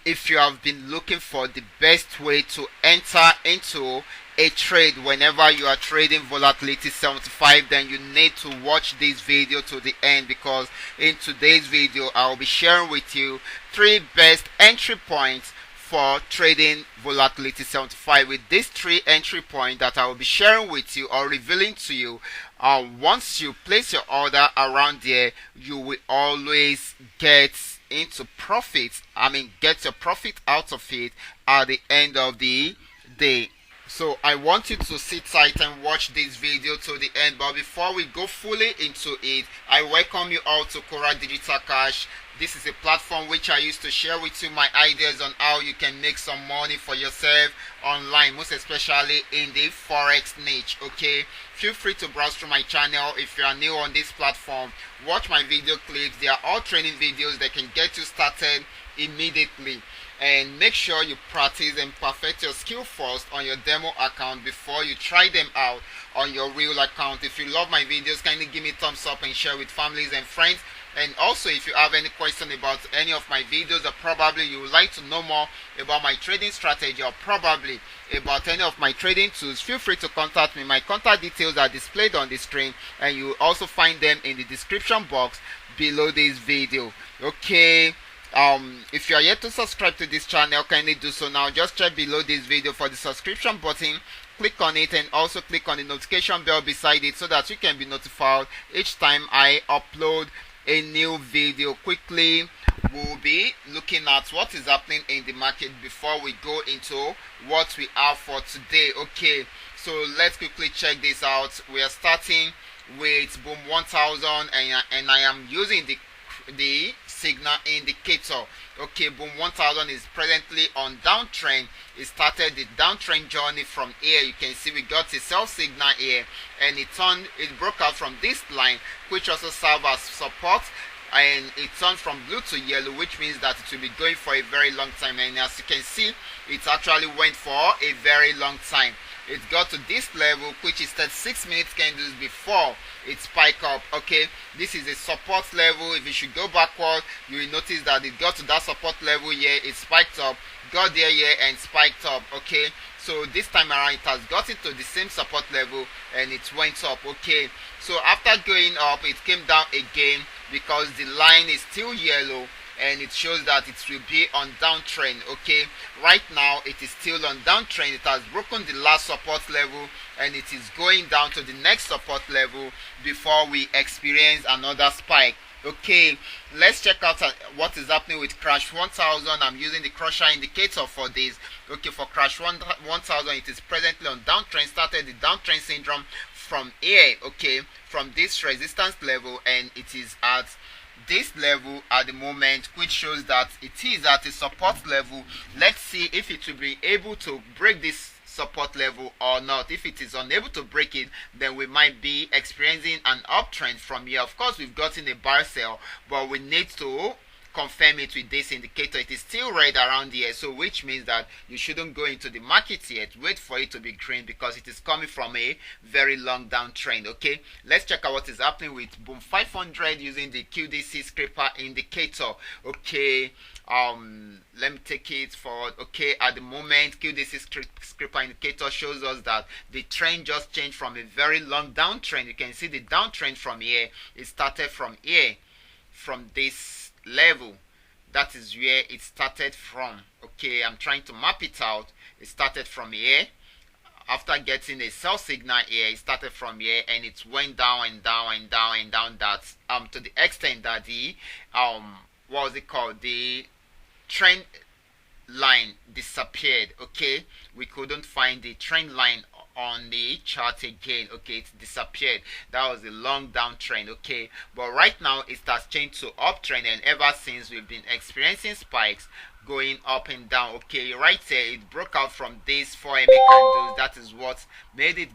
if you have been looking for the best way to enter into a trade whenever you are trading volatility 75, then you need to watch this video to the end, because in today's video I will be sharing with you 3 best entry points for trading volatility 75. With these 3 entry points that I will be sharing with you or revealing to you, once you place your order around there, you will always get into profit. Get your profit out of it at the end of the day. So I want you to sit tight and watch this video to the end. But before we go fully into it, I welcome you all to Qora Digital Cash. This is a platform which I use to share with you my ideas on how you can make some money for yourself online, most especially in the forex niche. Okay, feel free to browse through my channel. If you are new on this platform, watch my video clips. They are all training videos that can get you started immediately. And make sure you practice and perfect your skill first on your demo account before you try them out on your real account. If you love my videos, kindly give me a thumbs up and share with families and friends. And also, if you have any question about any of my videos, or probably you would like to know more about my trading strategy, or probably about any of my trading tools, feel free to contact me. My contact details are displayed on the screen, and you will also find them in the description box below this video. Okay, if you are yet to subscribe to this channel, kindly do so now. Just check below this video for the subscription button, click on it, and also click on the notification bell beside it so that you can be notified each time I upload a new video. Quickly, we'll be looking at what is happening in the market before we go into what we have for today. Okay, so let's quickly check this out. We are starting with boom 1000, and I am using the signal indicator. Okay, boom 1000 is presently on downtrend. It started the downtrend journey from here. You can see we got a sell signal here, and it broke out from this line, which also serves as support, and it turned from blue to yellow, which means that it will be going for a very long time. And as you can see, it actually went for a very long time. It got to this level, which is 36-minute candles before it spiked up. Okay, this is a support level. If you should go backward, you will notice that it got to that support level here, it spiked up, got there here, and spiked up. Okay, so this time around it has gotten to the same support level and it went up. Okay, so after going up, it came down again because the line is still yellow, and it shows that it will be on downtrend. Okay, right now it is still on downtrend. It has broken the last support level and it is going down to the next support level before we experience another spike. Okay, let's check out what is happening with crash 1000. I'm using the crusher indicator for this. Okay, for crash 1000, it is presently on downtrend. Started the downtrend syndrome from here, okay, from this resistance level, and it is at this level at the moment, which shows that it is at a support level. Let's see if it will be able to break this support level or not. If it is unable to break it, then we might be experiencing an uptrend from here. Of course, we've gotten a buy sell, but we need to confirm it with this indicator. It is still red around here, so which means that you shouldn't go into the market yet. Wait for it to be green because it is coming from a very long downtrend. Okay, let's check out what is happening with boom 500 using the QDC scraper indicator. Okay, let me take it forward. Okay, at the moment QDC scraper indicator shows us that the trend just changed from a very long downtrend. You can see the downtrend from here. It started from here, from this level. That is where it started from. Okay, I'm trying to map it out. It started from here. After getting a sell signal here, it started from here, and it went down and down and down and down, that to the extent that the what was it called, the trend line disappeared. Okay, we couldn't find the trend line on the chart again. Okay, it disappeared. That was a long downtrend. Okay, but right now it has changed to uptrend, and ever since we've been experiencing spikes going up and down. Okay, right there it broke out from these 4 MA candles. That is what made it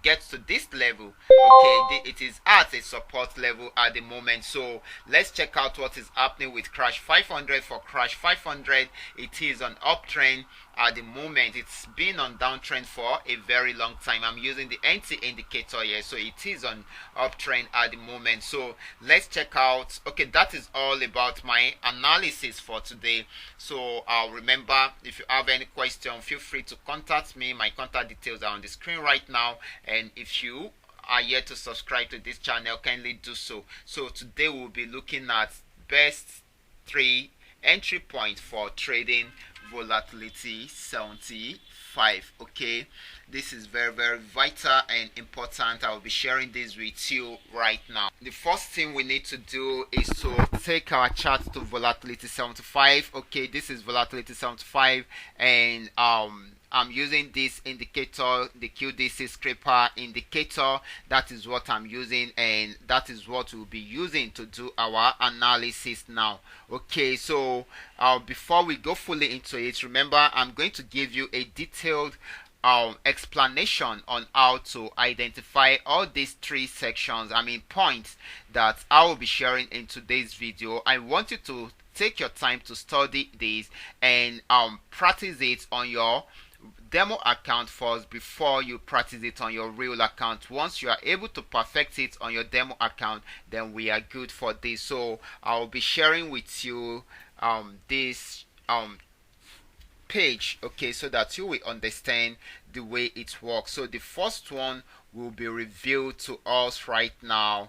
get to this level. Okay, it is at a support level at the moment. So let's check out what is happening with crash 500. For crash 500, it is on uptrend at the moment. It's been on downtrend for a very long time. I'm using the NT indicator here, so it is on uptrend at the moment. So let's check out. Okay, that is all about my analysis for today. successfully. So remember, if you have any question, feel free to contact me. My contact details are on the screen right now, and if you are yet to subscribe to this channel, kindly do so. So today we'll be looking at best 3 entry points for trading volatility 75. Okay, this is very vital and important. I will be sharing this with you right now. The first thing we need to do is to take our chart to volatility 75. Okay, this is volatility 75, and I'm using this indicator, the QDC scraper indicator. That is what I'm using, and that is what we'll be using to do our analysis now. Okay, so before we go fully into it, remember I'm going to give you a detailed explanation on how to identify all these 3 sections, points that I will be sharing in today's video. I want you to take your time to study this and practice it on your demo account first before you practice it on your real account. Once you are able to perfect it on your demo account, then we are good for this. So I'll be sharing with you this page, okay, so that you will understand the way it works. So the first one will be revealed to us right now.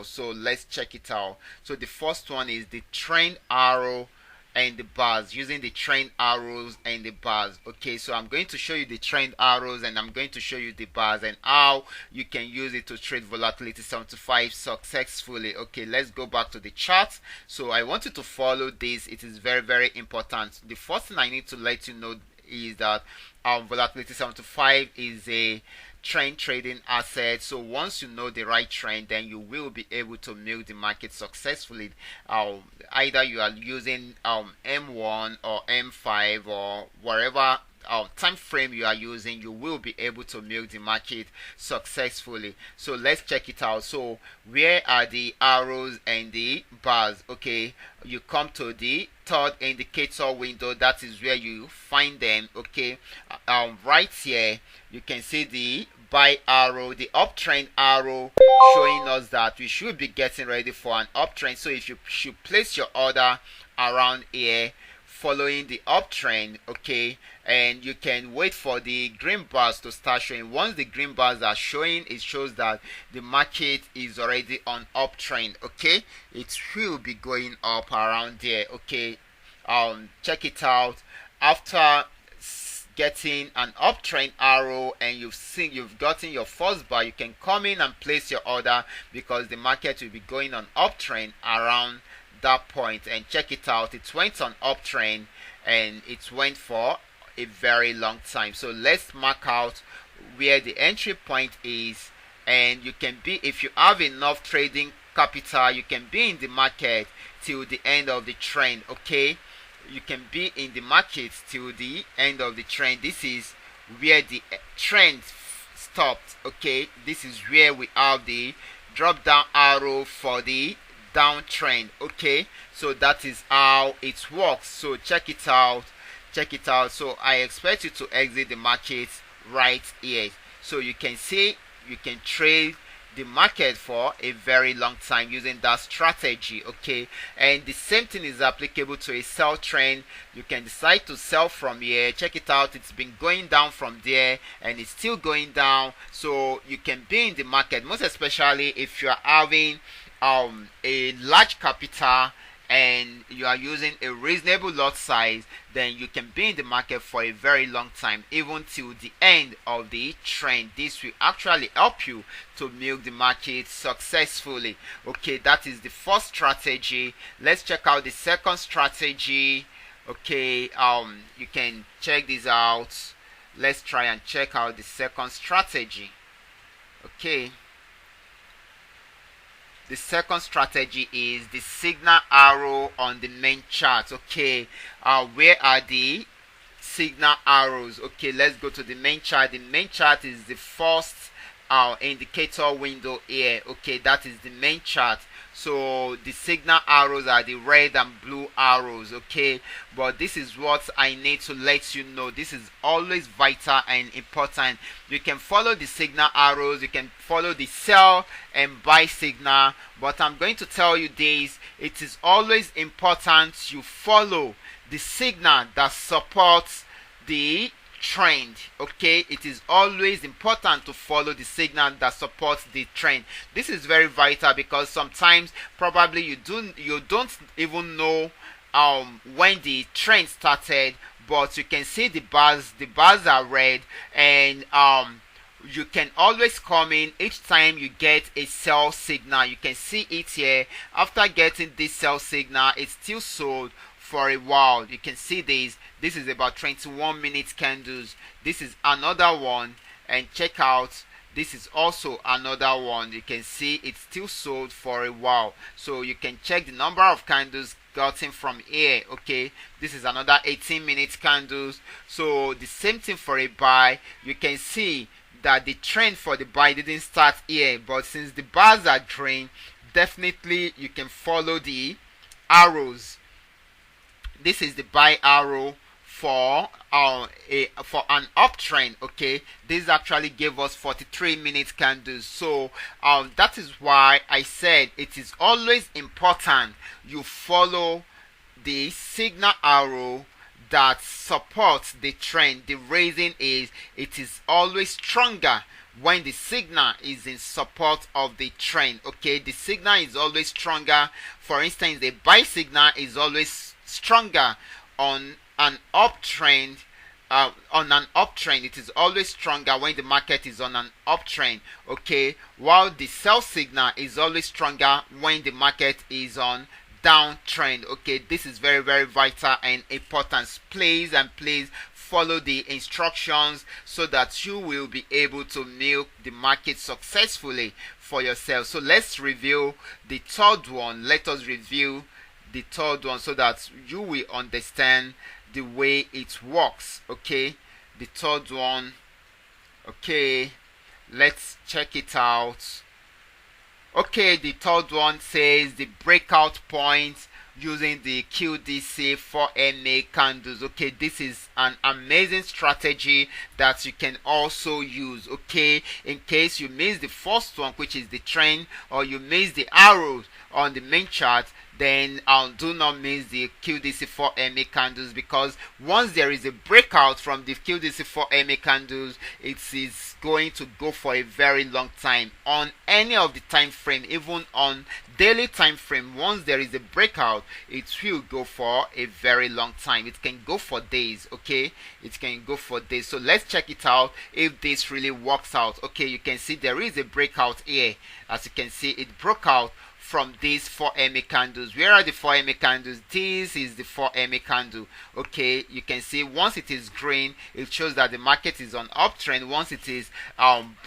So let's check it out. So the first one is the trend arrow and the bars, using the trend arrows and the bars. Okay, so I'm going to show you the trend arrows and I'm going to show you the bars and how you can use it to trade volatility 75 successfully. Okay, let's go back to the chart. So I want you to follow this. It is very important. The first thing I need to let you know is that volatility 75 is a trend trading asset. So once you know the right trend, then you will be able to milk the market successfully. Either you are using M1 or M5 or whatever time frame you are using, you will be able to milk the market successfully. So let's check it out. So where are the arrows and the bars? Okay, you come to the third indicator window. That is where you find them. Okay, right here you can see the buy arrow, the uptrend arrow, showing us that we should be getting ready for an uptrend. So if you should place your order around here following the uptrend, okay, and you can wait for the green bars to start showing. Once the green bars are showing, it shows that the market is already on uptrend. Okay, it will be going up around there. Okay, check it out. After getting an uptrend arrow and you've gotten your first bar, you can come in and place your order because the market will be going on uptrend around that point. And check it out, it went on uptrend and it went for a very long time. So let's mark out where the entry point is, and you can be, if you have enough trading capital, you can be in the market till the end of the trend. Okay, you can be in the market till the end of the trend. This is where the trend stopped. Okay, this is where we have the drop down arrow for the downtrend. Okay, so that is how it works. So check it out. So I expect you to exit the market right here. So you can see you can trade the market for a very long time using that strategy. Okay, and the same thing is applicable to a sell trend. You can decide to sell from here. Check it out, it's been going down from there and it's still going down. So you can be in the market, most especially if you are having a large capital and you are using a reasonable lot size, then you can be in the market for a very long time, even till the end of the trend. This will actually help you to milk the market successfully. Okay, that is the first strategy. Let's check out the second strategy. Okay, you can check this out. Let's try and check out the second strategy. Okay, the second strategy is the signal arrow on the main chart. Okay, where are the signal arrows? Okay, let's go to the main chart. The main chart is the first indicator window here. Okay, that is the main chart. So the signal arrows are the red and blue arrows, okay? But this is what I need to let you know. This is always vital and important. You can follow the signal arrows, you can follow the sell and buy signal, but I'm going to tell you this: it is always important you follow the signal that supports the trend. Okay, it is always important to follow the signal that supports the trend. This is very vital because sometimes probably you don't even know when the trend started, but you can see the bars are red, and you can always come in each time you get a sell signal. You can see it here. After getting this sell signal, it's still sold for a while. You can see this is about 21 minute candles. This is another one, and check out, this is also another one. You can see it's still sold for a while. So you can check the number of candles gotten from here. Okay, this is another 18 minute candles. So the same thing for a buy. You can see that the trend for the buy didn't start here, but since the bars are green, definitely you can follow the arrows. This is the buy arrow for an uptrend. Okay, this actually gave us 43 minute candles. So that is why I said it is always important you follow the signal arrow that supports the trend. The reason is it is always stronger when the signal is in support of the trend. Okay, the signal is always stronger. For instance, the buy signal is always stronger on an uptrend. It is always stronger when the market is on an uptrend. Okay, while the sell signal is always stronger when the market is on downtrend. Okay, this is very, very vital and important. Please follow the instructions so that you will be able to milk the market successfully for yourself. So let's review the third one. Let us review the third one so that you will understand the way it works. Okay, the third one. Okay, let's check it out. Okay, the third one says the breakout points using the QDC 4MA candles. Okay, this is an amazing strategy that you can also use. Okay, in case you miss the first one, which is the trend, or you miss the arrows on the main chart, then do not miss the QDC 4MA candles, because once there is a breakout from the QDC 4MA candles, it is going to go for a very long time on any of the time frame, even on daily time frame. Once there is a breakout, it will go for a very long time. It can go for days. Okay, it can go for days. So let's check it out if this really works out. Okay, you can see there is a breakout here. As you can see, it broke out from these 4MA candles. Where are the 4MA candles? This is the 4MA candle. Okay, you can see once it is green, it shows that the market is on uptrend. Once it is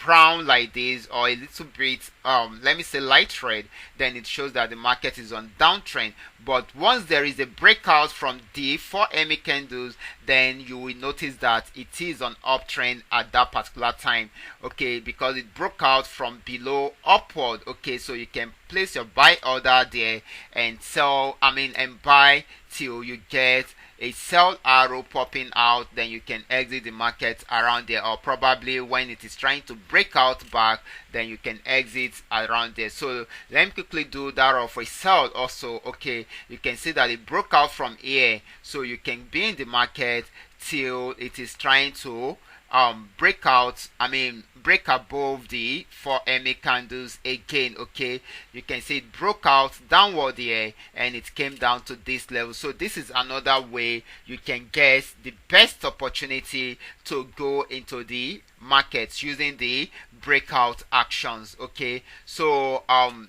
brown like this, or a little bit let me say light red, then it shows that the market is on downtrend. But once there is a breakout from the 4MA candles, then you will notice that it is on uptrend at that particular time. Okay, because it broke out from below upward. Okay, so you can place your buy order there and sell, and buy till you get a sell arrow popping out. Then you can exit the market around there, or probably when it is trying to break out back, then you can exit around there. So let me quickly do that of a sell also. Okay, you can see that it broke out from here, so you can be in the market till it is trying to break above the 4MA candles again. Okay, you can see it broke out downward here and it came down to this level. So this is another way you can get the best opportunity to go into the markets using the breakout actions. Okay, so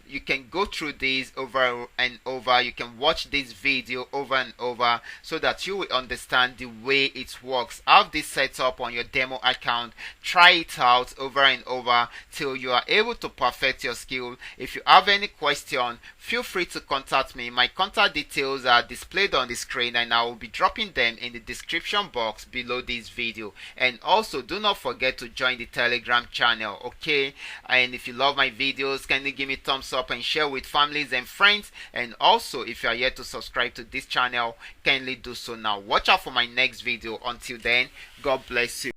you can go through this over and over. You can watch this video over and over so that you will understand the way it works. Have this set up on your demo account. Try it out over and over till you are able to perfect your skill. If you have any question, feel free to contact me. My contact details are displayed on the screen, and I will be dropping them in the description box below this video. And also, do not forget to to join the Telegram channel. Okay, and if you love my videos, kindly give me thumbs up and share with families and friends. And also, if you are yet to subscribe to this channel, kindly do so now. Watch out for my next video. Until then, God bless you.